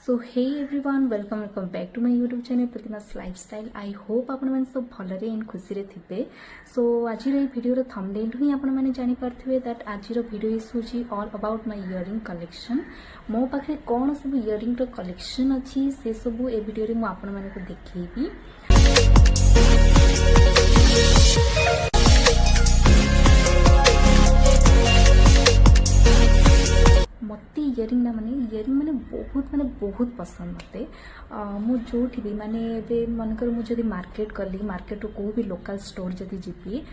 So hey everyone welcome back to my YouTube channel Pratima's lifestyle. I hope आपण मैंने सब भलरे and खुशी रे थिबे। सो आज भिडियो थंबनेल ही आपण मैंने जानी पारथिबे दैट आज भिडियो इज होची all about my earring collection. मो पाखे कौन सब इयरिंग रो कलेक्शन अच्छी से सब ए वीडियो रे मु आपण माने को देखैबी। मते इयरिंग माने बहुत पसंद मते मु जोठी भी माने बे मनकर मु जदी मार्केट करली मार्केट रो को भी लोकल स्टोर जदी जीपी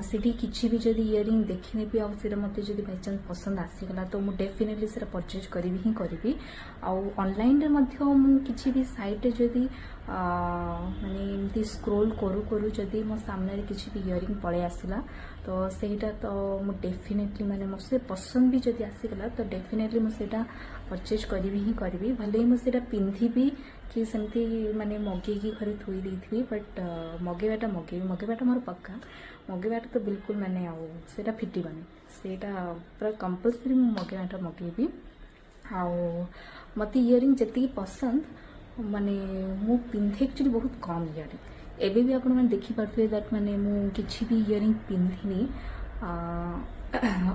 सेठी किछि भी जदी इयरिंग देखिने भी आ सेरा मते जदी बाय चांस पसंद आसी गला तो मु डेफिनेटली सेरा परचेज करबी ही करबी। आ ऑनलाइन रे मध्य मु किछि भी साइट रे जदी माने एमती स्क्रोल करू करू जदी मो सामने रे किछि भी इयरिंग पळे आसिला तो सेटा तो मु डेफिनेटली माने मोसे पसंद भी जदी आसी गला तो डेफिनेटली मु सेटा परचेज करबी ही करबी। भले मु सेटा पिंधिबी कि सेमती माने मगेगी घरे थोई देथि बट मगेबाटा मोर पक्का मगेबाटा तो बिल्कुल माने आउ सेटा फिटिबानी सेटा पूरा कंपल्सरी मु मगेबाटा मगेबी। आउ मते इयरिंग जति पसंद माने मु पिंधे एक्चुअली बहुत कम इयरिंग एबे भी आपण माने देखि पारथुए दैट माने मु किछि भी इयरिंग पिंधिनी।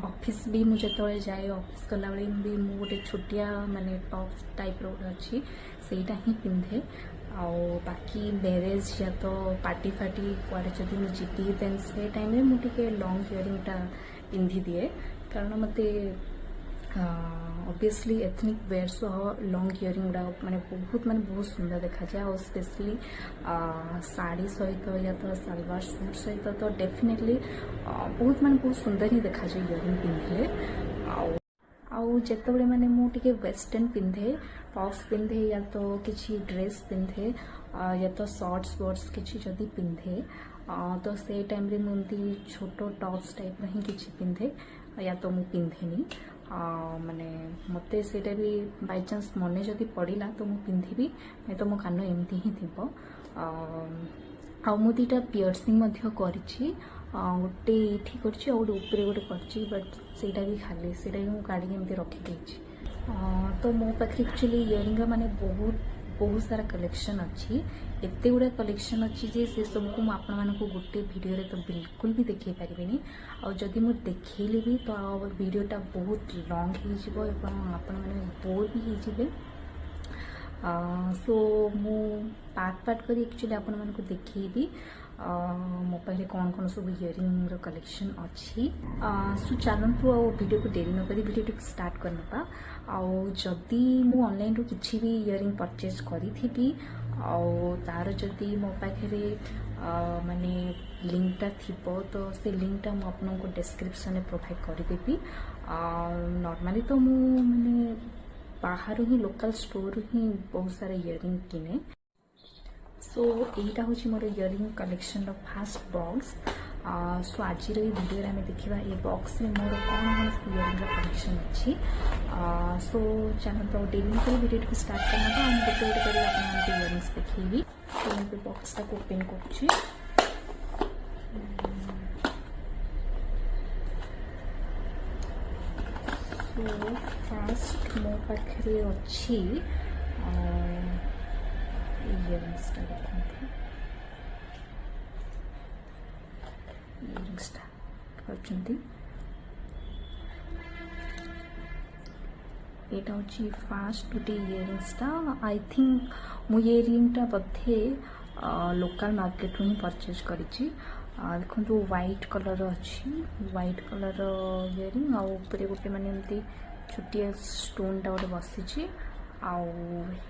ऑफिस भी मुझे तले जाए ऑफिस कला बेले भी मु गोटे छोटिया माने टॉप टाइप रो अच्छी सेटा ही पिंधे। आउ बाकी मैरेज या तो पार्टी फाटी कुआडे जदी मु जीती देन से टाइम रे मु टिके लॉन्ग इयरिंग टा पिंधि दिए कारण मते ऑब्वियसली एथनिक वेयर सह लॉन्ग इयरिंग गुड़ा माने बहुत सुंदर देखा जाए और स्पेशली साड़ी सहित या तो सलवार सूट सहित तो डेफिनेटली बहुत सुंदर ही देखा जाए इयरिंग पिंधिले। आउ जेतबेले माने मु टिके वेस्टर्न पिंधे टॉप्स पिंधे या तो किछि ड्रेस पिंधे या तो शॉर्ट्स वर्ड्स किछि जदी पिंधे तो से टाइम रे मुंती छोटो टॉप्स टाइप रे ही किछि पिंधे या तो मु पिंधेनी माने मते सेटा भी बाय चांस मने जदी पड़िला तो मु पिंधिबी नै तो मो कान एमती ही थिबो। आ मु दीटा पियर्सिंग मध्य करिछि गोटे एठी करछि आ गोटे ऊपर गोटे करछि बट सेटा भी खाली सेटा भी मु काढी एमती रखि देछि। तो मो पाखे एक्चुअली इयरिंग माने बहुत सारा कलेक्शन अच्छी एते गुड़ा कलेक्शन अच्छी जे से सब को आपण मानको गोटे वीडियो रे तो बिल्कुल भी देखै परिबेनी और जदी मु देखैली भी तो वीडियोटा बहुत लॉन्ग ही जिवो एवं आपण माने बोर भी ही जिवे। सो मु पार्ट करी एक्चुअली आपण मानको देखैबी मो पाखे कौन सब इयरिंग रो कलेक्शन अच्छी। सो चलतु आ वीडियो को देरी न करी वीडियो स्टार्ट करनबा। आउ जदि मु ऑनलाइन रो किछि भी इयरिंग परचेज करी थी आउ तार जदि मो पाखे माने लिंक टा थिबो तो से लिंक टा मु आपन को डिस्क्रिप्शन में प्रोवाइड करि देबी। नॉर्मली तो मु माने बाहर ही लोकल स्टोर ही बहुत सारा इयरिंग किने। सो एटा होची मोर earring collection row first box. सो आज वीडियो आम देखा ये बॉक्स में मोर कौन कौन इयरिंग कलेक्शन अच्छी। सो चलो तो डेली कर वीडियो स्टार्ट करना हम गोटे गोटे कर इयरिंग्स देखी। तो बॉक्स टाक ओपन कर फर्स्ट मो पाखे अच्छी इयरिंग्स करछंती एटा होची फास्ट टुटे इयरिंग्स टा। आई थिंक मु इयरिंग टा बथे लोकल मार्केट ही परचेज करिछि। देखो तो व्हाइट कलर अच्छी व्हाइट कलर इयरिंग आ ऊपर गोटे माने एमती छोटिया स्टोन टा गोटे बसिछि आउ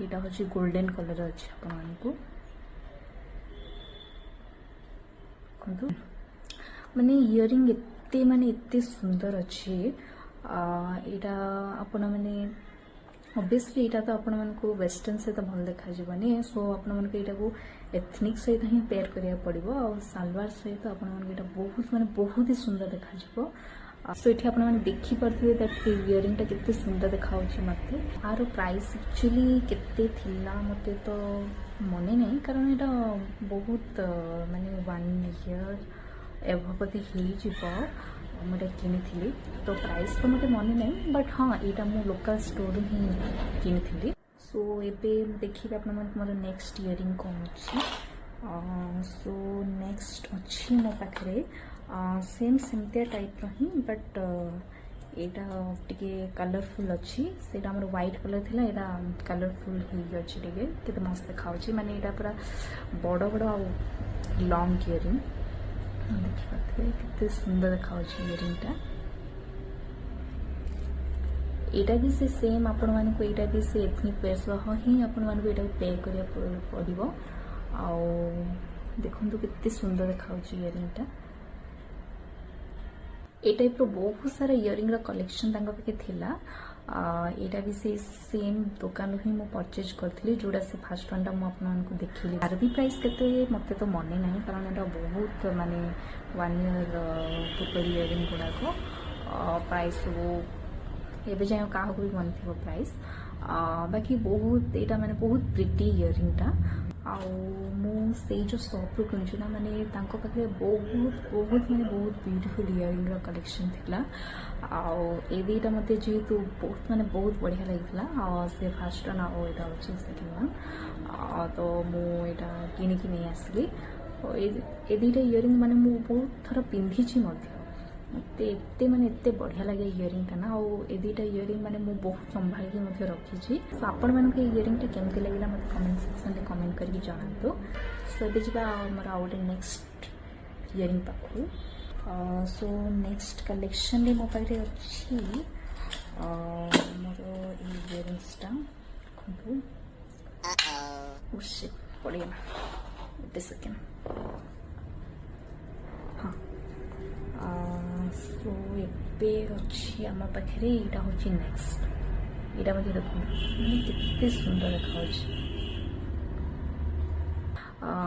एटा होची गोल्डन कलर अछि आपण मानको देखो माने इयरिंग एते सुंदर अच्छे। एटा आपण माने ऑब्वियसली एटा तो आपण मानको वेस्टर्न से तो भल देखा जीवनी। सो आपण मानको एटा को एथनिक सहित ही पेयर करिया पड़िबो और सलवार सहित आपण मानको एटा बहुत ही सुंदर देखा जीवो। सो एठी आपण माने देखि परथिबे दैट इयरिंग टा केते सुंदर देखा होची मते। आरो प्राइस एक्चुअली केते थिला मते तो मने नै कारण एटा बहुत माने 1 ईयर एभवती ही जीवो मुझे किनी तो प्राइस तो मत मन नहीं बट हाँ यहाँ मु लोकल स्टोर ही किनी। सो एबे देखिए आप मोर नेक्स्ट इयरिंग कौन अच्छी। सो नेक्स्ट अच्छी मो पाखे सेम सेमतिया टाइप रही बट यहाँ टे कलरफुल अच्छी से व्हाइट कलर थी यहाँ कलरफुल अच्छी टे मस्त देखा माने यहाँ पूरा बड़ बड़ आ लॉन्ग इयरिंग देखिए कितने सुंदर देखा इयरिंगटा। यहाँ भी से सेम आपण मानक यहाँ भी से एथनिक वेयर सह ही आपण मानक यहाँ पे करा पड़ो। आउ देखो कितने सुंदर देखा इयरिंगटा। ए टाइप रो बहुत सारा इयरिंग कलेक्शन पाखे थिला। यहाँ भी से सेम दुकान ही मुझे परचेज करी जोड़ा से फास्ट वन आपको देखिली। तार भी प्राइस केते मते तो मन ना कारण यहाँ बहुत माने 1 ईयर पूर्व इयरिंग गुड़ाक प्राइस सब एवं जाए क्या भी मन थी प्राइस। बाकी बहुत यहाँ माने बहुत प्रिटी इयरिंगटा। से जो शॉप रू किनुची ना माने तांको पाखे बहुत बहुत माने बहुत ब्यूटीफुल इयरिंग कलेक्शन थिला। ए दुईटा मत जेहेतु बहुत माने बहुत बढ़िया लगी से फास्ट वन आटा अच्छे सेकेंड वन तो मुझा किनिकी नहीं आसली। ए दुईटा इयरिंग माने मु बहुत थर पिंधि मत माने एते बढ़िया लगे इयरिंगटा ना। ए दुईटा इयरिंग माने मु बहुत संभाल के रखी। तो आपण मानक इयरिंगटा केमती लगे मत कमेंट सेक्शन में कमेंट करके जनातु। सो ये जावा मोर आ गोटे नेक्स्ट इयरिंग पाखु। सो नेक्स्ट कलेक्शन में मो पाखे अच्छी मोर इयरिंग्सटा पड़ेगा गोटे सेकेंड। हाँ सो एबे अच्छी आम पाखे यहाँ हूँ नेक्स्ट यहाँ मत देखो कितने सुंदर देखा।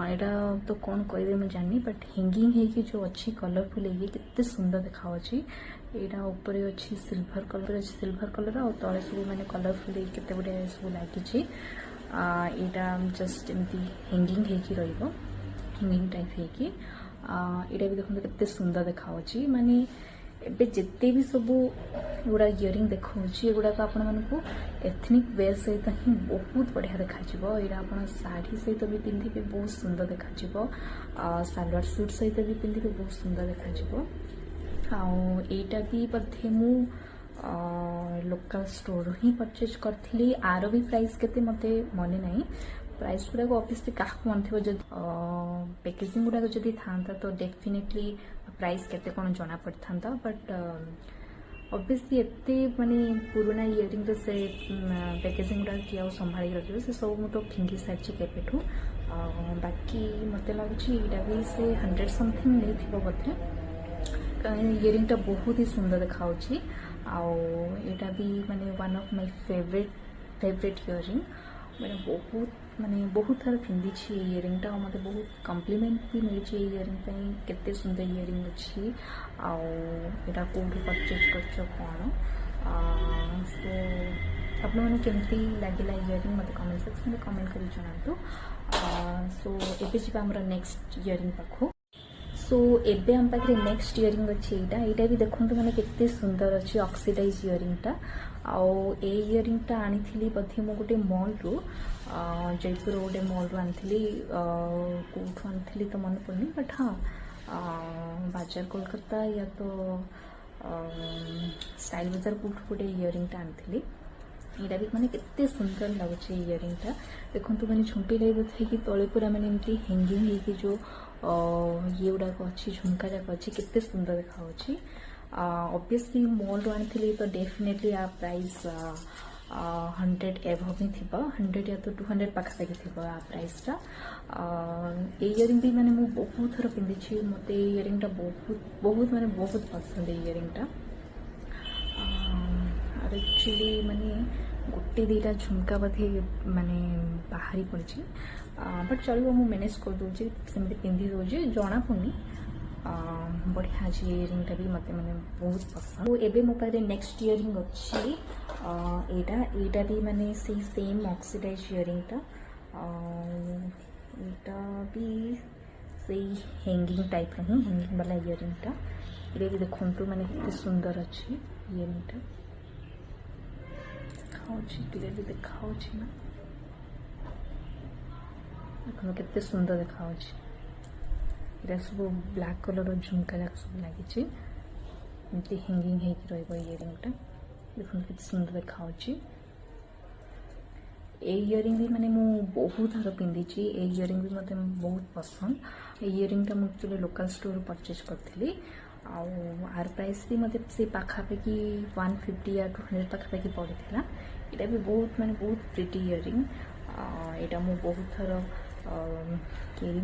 यहाँ तो कौन कहे मुझे जानी बट हैंगिंग है जो अच्छी कलरफुल है कितने सुंदर देखा। यहाँ ऊपर अच्छी सिल्वर कलर और तले सब मैंने कलरफुल केते गुड़े सब लगी। यहाँ जस्ट एमती हैंगिंग है हैंगिंग टाइप है। यहाँ भी देखो कितने सुंदर देखा माने एबे जिते भी सब गुड़ा इयरिंग देखा गुड़ाक आपण मानक एथनिक वेयर सहित ही बहुत बढ़िया देखा। यहाँ आप शाढ़ी सहित भी पिंधे बहुत सुंदर देखा। सलवार सूट सहित भी पिंधे बहुत सुंदर देखा। आईटा भी बधे मु लोकल स्टोर ही परचेज करी। आर भी प्राइस केते मते मने नहीं। प्राइस गुड़ाक ऑब्वियसली क्या मन थी जब पैकेजिंग गुड़ाक जब था तो डेफिनेटली प्राइस केते कौन जना पड़ था बट ऑब्वियसली एते माने पुराना इयरिंग से पैकेजिंग गुड़ा किए संभाल रखे से सब मुझे फिंगी सारी केपेठू। बाकी मत लगुच भी से 100 समथिंग नहीं थी बोधे इयरिंगटा बहुत ही सुंदर देखा। यहाँ भी माने one of my favourite earring मैंने बहुत थर पिंधि इयरिंगटा मत बहुत कम्प्लीमेंट भी मिली इयरिंग केते सुंदर इयरिंग अच्छी। यहाँ कौटू परचेज कर कौन सो आप केमती लगे इयरिंग मत कमेंट सेक्शन में कमेंट कर जनातु। सो एबे जी आमर नेक्स्ट इयरिंग पाखु। सो एबे हम पाखे नेक्स्ट इयरिंग अच्छी यहाँ भी देखो मैंने केते सुंदर अच्छी ऑक्सीडाइज इयरिंगटा। ए इयरिंगटा आनी बोधे मु गोटे मॉल रू जयपुर गोटे मॉल रू आनी कौटू आनी तो मन पड़नी बट हाँ बाजार कोलकाता या तो स्टाइल बाजार कौटू गोटे इयरिंगटा आनी। यहाँ भी मैंने केते सुंदर लगुच इयरिंगटा देखो मैंने झुंटी टाइप थी तले पूरा मैंने एमती हैंगिंग है जो ये गुड़ाक अच्छी झुमका जाक अच्छी केते सुंदर देखा। ऑब्वियसली मॉल रू आनी तो डेफिनेटली आ प्राइस 100 एभव ही थी 100 या तो 200 पाखापाखि थी आ प्राइसटा। इयरिंग भी मैंने मुझे बहुत थर पिंधि मत इयरिंगटा बहुत माने बहुत पसंद है इयरिंगटा। एक्चुअली माने गोटे दुईटा झुमका बोधे माने बाहरी पड़ी बट चलो मुझे मैनेज कर दूसरी सेमती पिंधि दूसरी जना पड़नी। बढ़िया अच्छी इयरिंगटा भी मत मैंने बहुत पसंद। तो एबे मो पाखे नेक्स्ट इयरिंग अच्छी यहाँ भी मैंने से सेम ऑक्सीडाइज इयरिंगटा। यहाँ भी से हैंगिंग टाइप रही हैंगिंग वाला इयरिंगटा। ये भी देखो मैंने कितने सुंदर अच्छी इयरिंगटा देखा क्लियरली देखा ना। देखो केते सुंदर देखा ये सब ब्लैक कलर झुमका जाक सब लगी एमती हैंगिंग हो इयरिंगटा देखो केते सुंदर देखा इयरिंग भी माने मु बहुत थर पिंधि इयरिंग भी मत बहुत पसंद इयरिंगटा मुझे लोकल स्टोर परचेज करी आर प्राइस भी मत से पाखापाखि 150 या 200 पाखापाखि पड़ा यहाँ भी बहुत माने बहुत प्रिटी इयरिंग यहाँ मु बहुत थर कैरी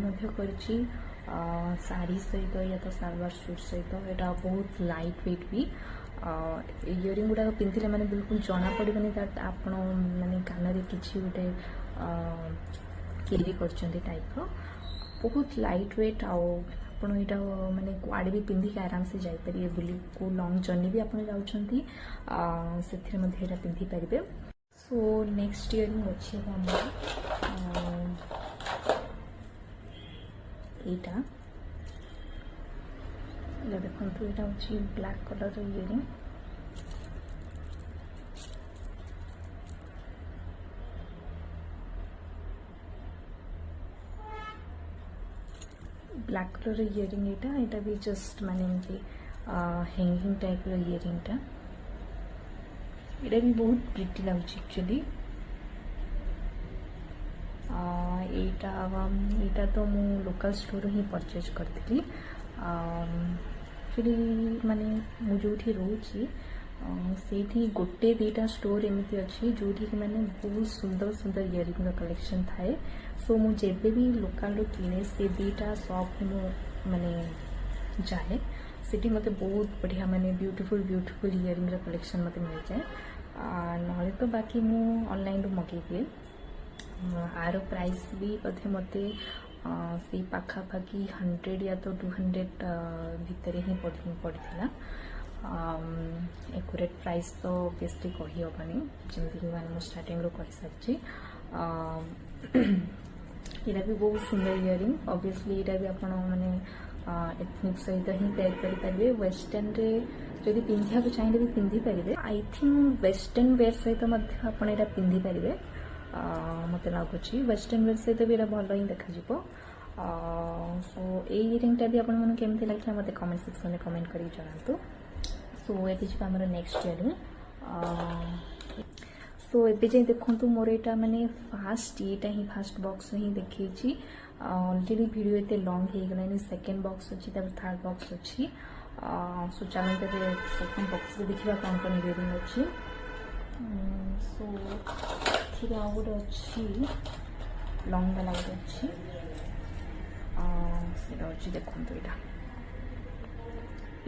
साड़ी सहित या तो सलवार सूट सहित यहाँ बहुत लाइट वेट भी इयरिंग गुड़ा पिंधे मैंने बिल्कुल जना पड़े दैट आप माने कान कि गोटे कैरी कर टाइप बहुत लाइट वेट आपड़ यहाँ माने कुआड़े भी पिंधिक आराम से जापर बुली को लंग जर्नी भी आप जाऊँगी से पिंधि पारे। सो नेक्स्ट इयरिंग अच्छे यहाँ देखो यहाँ हूँ black colour earring black colour earring यहाँ भी जस्ट माने हैंगिंग टाइप इयरिंगटा यहाँ भी बहुत प्रिटी लगुच एक्चुअली यहाँ तो मु लोकल स्टोर ही परचेज करी एक्चुअली माने मु जो रोची से गोटे दीटा स्टोर एमती अच्छी जो मैंने बहुत सुंदर सुंदर इयरिंग कलेक्शन थाए। सो मुझे भी लोकल किणे से दीटा शॉप मु माने जाए से मत बहुत बढ़िया माने ब्यूटीफुल ब्यूटीफुल इयरिंग कलेक्शन मत मिल जाए ना तो बाकी मु ऑनलाइन मगे दिए आर प्राइस भी बोधे मत से पाखापाखि 100 या तो 200 भितर ही पड़ा एक्यूरेट प्राइस तो बेसली कही हेनी जमीक मैंने स्टार्टिंग कही सारी यहाँ भी बहुत सुंदर इयरिंग ऑब्वियसली यहाँ भी आप मैंने एथनिक सहित ही पेयर करेंगे वेस्टर्न रे जदि पिंधा चाहिए भी पिंधि पारे आई थिंक वेस्टर्न वेयर सहित आप पिंधि पारे मत लगुच वेस्टर्न वेयर सहित भी भल ही देखा सो इयरिंगटा भी आपमती लगे मत कमेंट सेक्शन में कमेंट कर जनातु। सो ये आम नेक्स्ट इयरिंग सो एबे जाए देखो मोर यहाँ माने फास्ट यहाँ ही फास्ट बॉक्स ही देखी ऑलरेडी वीडियो एते लॉन्ग हो गलानी सेकेंड बॉक्स अच्छी थर्ड बॉक्स अच्छी सो चलो तेरे सेकेंड बॉक्स देखा कौन कौन इयरिंग अच्छी सो गोटे अच्छी लंग वाला गोटे अच्छी से देखो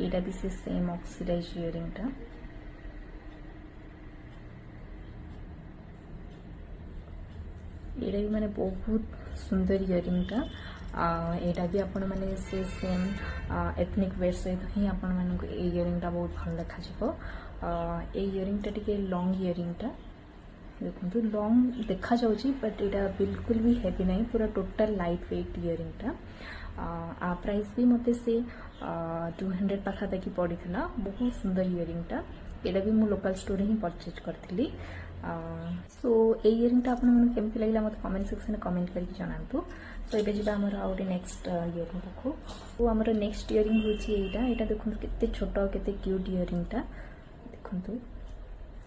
यहाँ भी से सेम ऑक्सीडाइज इयरिंगटा यहाँ भी माने बहुत सुंदर इयरिंगटा यहाँ भी आपण मैंने से सेम एथनिक वेयर सहित ही आपण मानक इयरिंगटा बहुत भल देखा इयरिंगटा टिके लॉन्ग इयरिंगटा देखो लॉन्ग देखा जाउची बट यहाँ बिल्कुल भी हेवी नहीं पूरा टोटल लाइट वेट इयरिंगटा आ प्राइस भी मत से 200 पाखापाखि पड़ा बहुत सुंदर इयरिंगटा यहाँ भी मु लोकल स्टोर ही परचेज करी सो इयरिंगटा आपमती लगे मत कमेंट सेक्शन में कमेंट करके जनातु। सो ये जी आमर आ गए नेक्स्ट इयरिंग पाखु तो आमर नेक्स्ट इयरिंग होता देखो केते छोट केते क्यूट इयरिंगटा देखु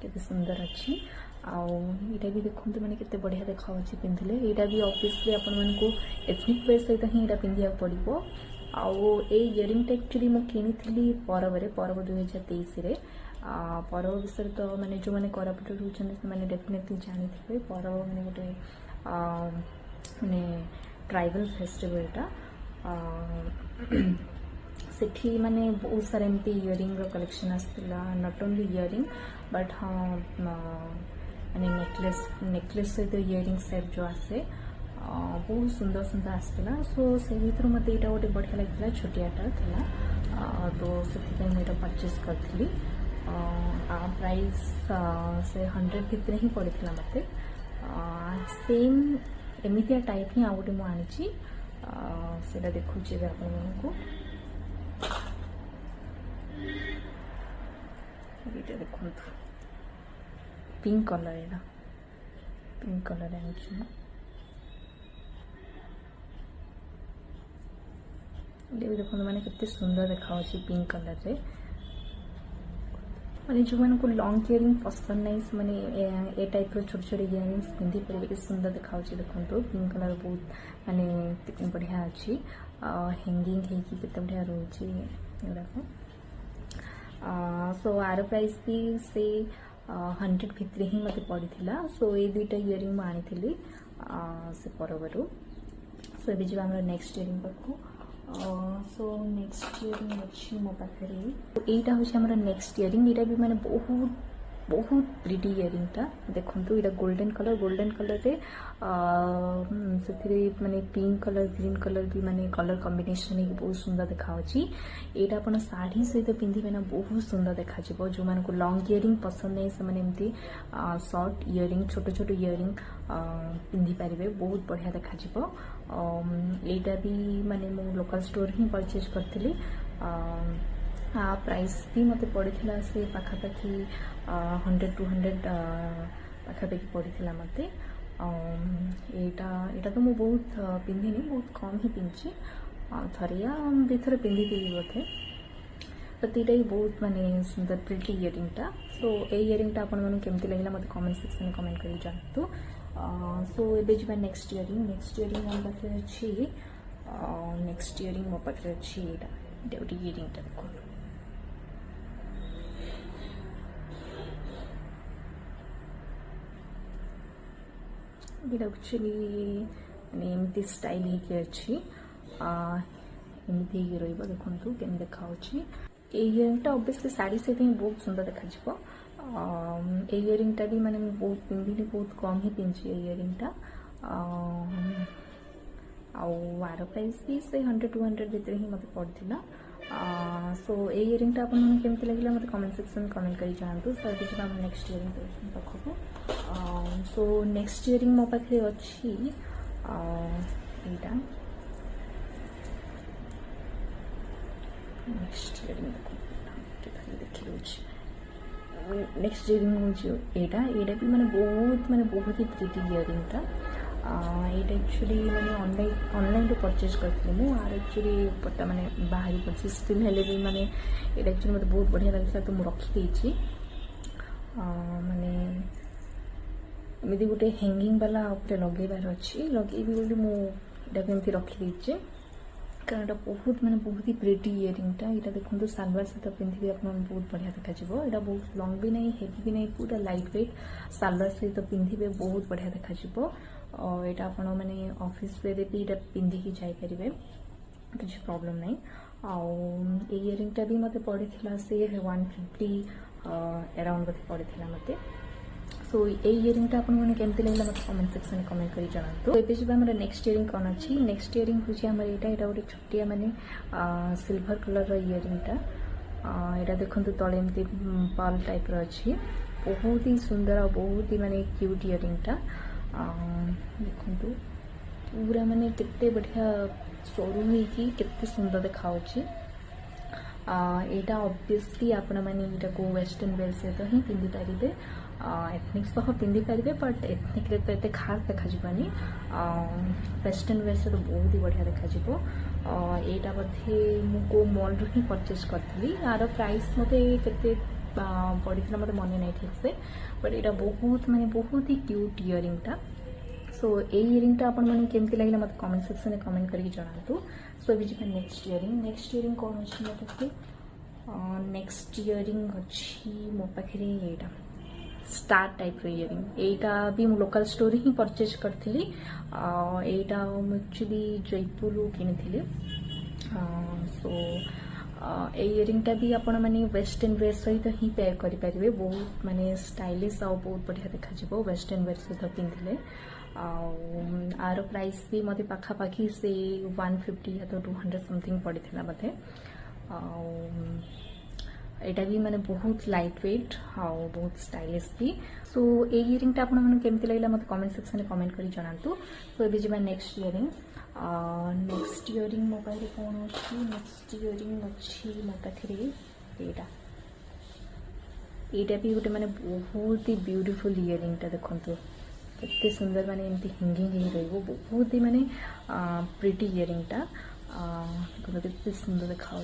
केते सुंदर अच्छी आईटा भी देखो मैंने केते बढ़िया देखा पिंधिले यहाँ भी ऑब्वियसली आपको एथनिक वेयर सहित ही यहाँ पिंधा पड़ो इयरिंगटा एक्चुअली मुझे किनी परब 2023 परब विषय तो मैंने जो मैंने कोरापुट रोचे मैंने डेफिनेटली जानी थे परब मैंने गोटे मैंने ट्राइबल फेस्टिवलटा सेठी माने बहुत सारा एमती इयरिंग कलेक्शन आसला नॉट ओनली इयरिंग बट हाँ माने नेकलेस सहित इयरिंग सेट जो आसे बहुत सुंदर सुंदर आसला सो से भर मत यहाँ गोटे बढ़िया लगे छोटियाटा था तो से मुझे परचेज करी प्राइस से 100 भितर ही पड़ा मत सेम एमती टाइप ही आउटे मुझे से देखुचे आपको ये देखो पिंक कलर यहाँ पिंक कलर आनी ये भी देखो मैंने कितने सुंदर देखा पिंक कलर रे मैंने जो मन को लॉन्ग इयरिंग पसंद नहीं से मैंने ए टाइप रो छोटे छोटे इयरिंग्स पिंधि पारे सुंदर देखा देखो पिंक कलर बहुत माने कितने बढ़िया अच्छी हैंगिंग है कि कितने बढ़िया रोचे एगुड़ाक सो आर प्राइस भी से 100 भितर ही मत पड़ा सो ये दुईटा इयरिंग मुझे आनी से परबर सो ये जी आम नेक्स्ट इयरिंग पाखु सो नेक्स्ट इयरिंग अच्छी मो पाखे यहीटा हूँ नेक्स्ट इयरिंग यहाँ भी मैंने बहुत बहुत प्रिटी इयरिंगटा देखो यहाँ गोल्डन कलर रे से माने पिंक कलर ग्रीन कलर भी माने कलर कॉम्बिनेशन बहुत सुंदर देखा यहाँ आप साड़ी सहित पिंधे ना बहुत सुंदर देखा जो मान को लॉन्ग इयरिंग पसंद नहीं से एमती शॉर्ट इयरिंग छोट छोट इयरिंग पिंधि पारे बहुत बढ़िया देखा यहाँ भी माने मो लोकल स्टोर ही परचेज करी प्राइस भी मत पड़ा से पाखापाखि 100 to 100 पाखापाखि पड़ा मत यहाँ तो मुझे बहुत पिंधिनी बहुत कम ही पिंधि थे या दुईथर पिंधि बोधे बट यहाँ बहुत माने सुंदर प्रिटी इयरिंगटा सो ये इयरिंगटा आपन केमती लगे मत कमेंट सेक्शन में कमेंट कर जानतु सो ये जी नेक्स्ट इयरिंग मो पाखे अच्छी नेक्स्ट इयरिंग मो पाखे अच्छी यहाँ गोटे इयरिंगटा देखो ये एक्चुअली माने एमती स्टाइल ही अच्छी एमती देखो केम देखा इयरिंगटा ऑब्वियसली साड़ी सहित ही बहुत सुंदर देखा इयरिंगटा भी माने बहुत पिंधिनी बहुत कम ही पिंधि इयरिंगटा आर प्राइस भी से 100 to 100 भितर ही मत पड़ा सो ये इयरिंगटा आपन केमती लगे मत कमेंट सेक्शन में कमेंट कर जानतु सो ये आम नेक्स्ट इयरिंग पाखक सो नेक्स्ट इयरिंग मो पाखे अच्छी यहाँ नेक्स्ट इयरिंग देखिए नेक्स्ट इयरिंग हूँ यहाँ भी माने बहुत ही प्रिटी इयरिंगटा ये एक्चुअली मैंने ऑनलाइन परचेज करी मुझे एक्चुअली पट्टा मैंने बाहरी पड़ी स्टिल हेल्ले भी मैंने ये एक्चुअली मतलब बहुत बढ़िया लगा तो मुझे रखीदे माने एमती गोटे हैंगिंग वाला लगेबार अच्छी लगेबी बोली मुझे रखीदे कारण बहुत माने बहुत ही प्रिटी इयरिंगटा यहाँ देखो सालवार सहित पिंधि आप बहुत बढ़िया देखा यहाँ बहुत लॉन्ग भी नहीं हेवी भी नहीं पूरा लाइट वेट सालवार सहित पिंधे बहुत बढ़िया देखा यहाँ आप मैंने ऑफिस वे भी यहाँ पिंधिकी जापर किसी प्रॉब्लम नहीं आउ इयरिंगटा भी मत पड़ा से 150 अराउंड पड़ा मत सो ये इयरिंगटा आपने केमती लगे मत कमेंट सेक्शन में कमेंट कर जानतु तो ये आम नेक्स्ट इयरिंग कौन अच्छी नेक्स्ट इयरिंग हूँ यहाँ गोटे छोटिया माने सिल्वर कलर इयरिंगटा यहाँ देखो तले एमती पर्ल टाइप अच्छी बहुत ही सुंदर और बहुत ही माने क्यूट इयरिंगटा देखो पूरा माने केते बढ़िया सरू होते सुंदर देखा यहाँ ऑब्वियसली आपण मैंने यहाँ को वेस्टर्न वेयर सहित ही पिंधि पारे एथनिक सह पिंधि पारे बट एथनिक रे तो ये खास देखा वेस्टर्न वेयर सहित बहुत ही बढ़िया देखा यहाँ बोधे मो मॉल रू ही परचेज करी यार प्राइस मत पड़ा मत मन नहीं ठीक से बट यहाँ बहुत माने बहुत ही क्यूट इयरिंगटा सो ये इयरिंगटा आपण मैंने केमती लगे मत कमेंट सेक्शन में कमेंट कर जानतु सो ये जी नेक्स्ट इयरिंग कौन अच्छी मो पाखे नेक्स्ट इयरिंग अच्छी मो पाखे यहाँ स्टार टाइप इयरिंग यहाँ भी मुझे लोकल स्टोर ही परचेज करी यहाँ एक्चुअली जयपुर किनी सो इयरिंगटा भी आपण मैंने वेस्टर्न वेयर सहित ही पेयर करें बहुत माने स्टाइलिश आ बहुत बढ़िया देखा वेस्टर्न वेयर सहित पिंधिले आर प्राइस भी मत पाखापाखि से 150 या तो 200 समथिंग पड़ा मत यहाँ भी माने बहुत लाइट वेट आउ बहुत स्टाइलिश भी सो ये इयरिंगटा आपन केमती लगे मत कमेंट सेक्शन में कमेंट कर जानतु सो ये जी नेक्स्ट इयरिंग मो पाखे कौन अच्छी नेक्स्ट इयरिंग अच्छी मो पाखे यहाँ भी गोटे माने बहुत ही ब्यूटीफुल इयरिंगटा देखो केते सुंदर माने एमती हिंगिंग ही रही बहुत ही माने प्रिटी इयरिंगटा देखते सुंदर देखा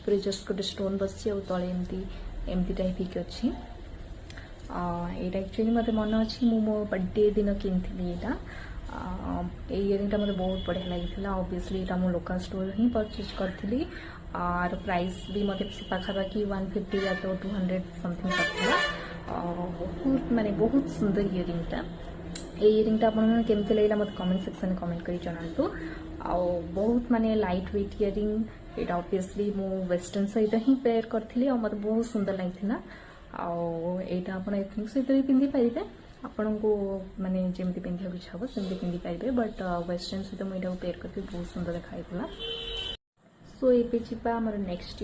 पूरे जस्ट गोटे स्टोन बस तले एमती एमती टाइप अच्छी यहाँ एक्चुअली मत मन अच्छी मो बर्थडे दिन किनी यहाँ इयरिंग टा मतलब बहुत बढ़िया लगी ऑब्वियसली यहाँ मो लोकल स्टोर ही परचेज करी आर प्राइस भी मत पाखापाखि 150 या तो 200 समथिंग पड़ता बहुत माने बहुत सुंदर इयरिंग टा इयरिंग टा आपन केमती लगे मत कमेंट सेक्शन में कमेंट करी जनातु आ बहुत माने लाइट वेट इयरिंग यहाँ ऑब्वियसली मो वेस्टर्न सहित ही पेयर करी मत बहुत सुंदर लगी आईटा आप एथनिक सहित भी पिंधि पारे आपण को माने जमी पिंधा इच्छा हम सेमती पिंधि पारे बट वेस्टर्न सहित मुझे पेयर कर बहुत सुंदर देखाई सो ये जा आम नेक्स्ट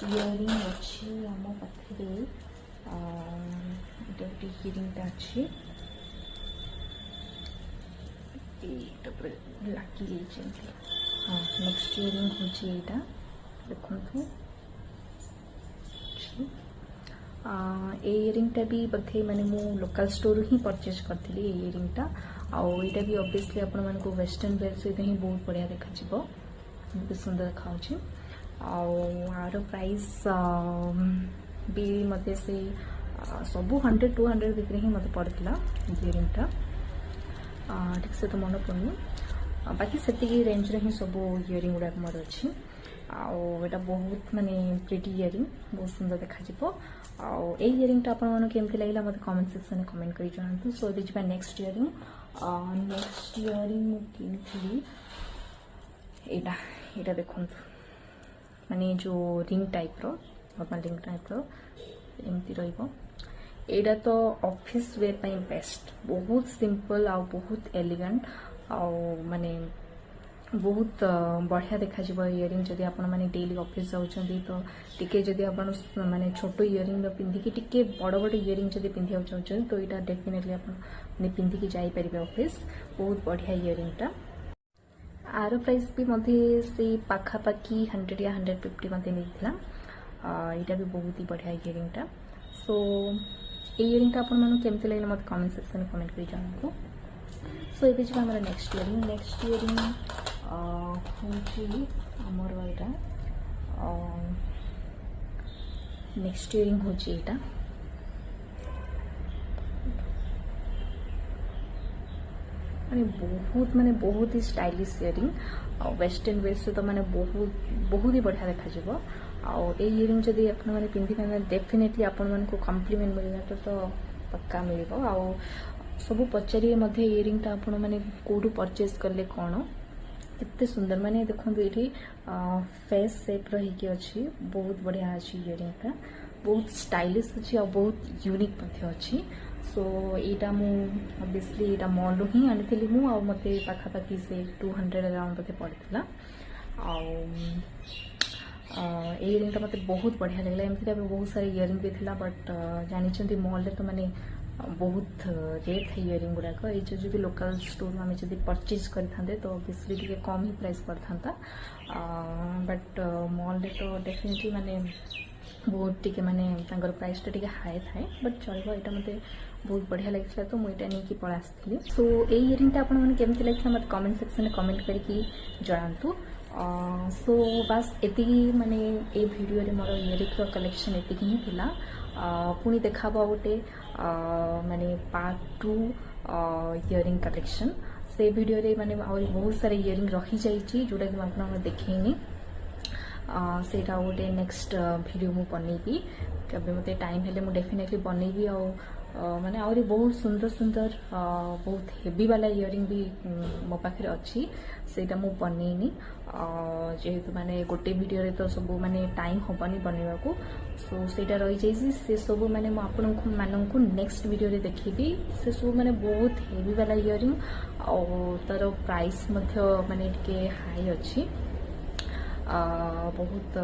इयरिंग अच्छी आम पाखे गोटे इयरिंग अच्छी लगी हाँ नेक्स्ट इयरिंग हूँ यहाँ देखु इयरिंग टा भी बोधे माने मु लोकल स्टोर ही परचेज करथिली इयरिंग टा आईटा भी ऑब्वियसली आपण मन को वेस्टर्न वेयर सहित ही बहुत बढ़िया देखा बहुत सुंदर देखा आर प्राइस भी मत से सबू 100-200 भितर ही मत पड़ता इयरिंग टा ठीक से तो मन पड़नी बाकी से रेंज रे ही सब इयरिंग गुड़ा मोर अच्छी आटा बहुत माने प्रिटी इयरिंग बहुत सुंदर देखा इयरिंग टा आपन केमती लगे मत कमेंट सेक्शन में कमेंट करी जनातु सो ये जा नेक्स्ट इयरिंग किनी यहाँ देखु माने जो ring type normal ring type एमती रहा तो ऑफिस वेयर पाई बेस्ट बहुत सिंपल आ बहुत एलिगेंट आ माने बहुत बढ़िया देखा इयरिंग जदि आप डेली ऑफिस जाऊँगी तो टिके जदि आप माने छोट इयरिंग पिंधिकी टिके बड़ बड़ इयरिंग जदि पिंधा चाहते तो यहाँ डेफिनेटली आप पिंधिकी जापर ऑफिस बहुत बढ़िया इयरिंग टा आर प्राइस भी मत से पाखापाखि 100 या 150 मत नहीं यहाँ भी बहुत ही बढ़िया इयरिंग टा सो इयरिंग टा आपन केमती लगे मत कमेंट सेक्शन में कमेंट कर जानतु सो ये जो हमारा नेक्स्ट इयरिंग हूँ आमर यहाँ नेक्स्ट इयरिंग हूँ यहाँ माने बहुत ही स्टाइलिश इयरिंग वेस्टर्न वेयर से तो माने बहुत ही बढ़िया देखा इयरिंग जदि आपने पिंधि पारे डेफिनेटली आपण मन को कॉम्प्लीमेंट मिलना तो पक्का मिल सब पचारे इयरिंग टा आपण माने कोडू परचेज करले कौन कितने सुंदर माने देखो ये फेस सेप रही अच्छी बहुत बढ़िया अच्छी इयरिंग टा बहुत स्टाइलिश अच्छी और बहुत यूनिक अच्छी सो यहाँ मुझे ऑब्वियसली यहाँ मॉल ही आनी मत पाखापाखि से 200 अराउंड मत पड़ता इयरिंग टा मत बहुत बढ़िया लगे एमती बहुत सारे इयरिंग भी था बट जानी मॉल तो माने बहुत रेट है इयरिंग गुड़ाक ये जो लोकल स्टोर आम जब परचेज करते तो ऑब्वियसली टी कम ही प्राइस पड़ता बट मॉल तो डेफिनेटली माने बहुत टी माने प्राइस टा हाई थाए बट चलो यहाँ मत बहुत बढ़िया लगी तो मुझे नहीं पड़ा आसती सो ये इयरिंग टा आपन केमती लगे मत कमेंट सेक्शन में कमेंट करके जनातु सो बस एति माने ए वीडियो रे मोर इयरिंग कलेक्शन एति ही थिला पुणी देखा गोटे माने पार्ट 2 इयरिंग कलेक्शन से वीडियो रे माने और बहुत सारे इयरिंग रही जाइए जोटा कि आपको देखनी सेटा गोटे नेक्स्ट वीडियो मु बनैबी कभी मत टाइम हेले मु डेफिनेटली बनैबी माने आउरी बहुत सुंदर सुंदर बहुत हेवी वाला इयरिंग भी मो पाखे अच्छी सेटा मु बनैनी जेहेतु माने गोटे वीडियो रे तो सब माने टाइम होबनी बनैबा को सो सेटा रही जाइए से सब माने मु आपन माननकु नेक्स्ट वीडियो रे देखिबी से सब माने बहुत हेवी वाला इयरिंग और तार प्राइस मध्य माने टिके हाई अच्छी बहुत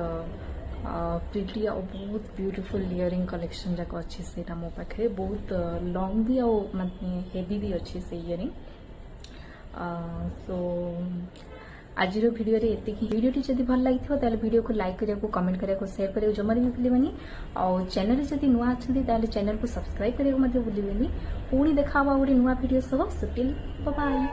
प्रिटी और बहुत ब्यूटीफुल इयरिंग कलेक्शन जाक अच्छी से मो पाखे बहुत लॉन्ग भी और माने हेवी भी अच्छी से इयरिंग सो आज वीडियो रे एतिकी वीडियोटी जदि भल लगी ताले वीडियो को लाइक करिया को कमेंट करिया को शेयर करिया जमारी भी भूलिबेनी और चैनल रे जदि नुआ अछंती ताले चैनल को सब्सक्राइब करिया को मते भूलिबेनी पुणी देखा गोटे नुआ वीडियो सब सो टिल बाय।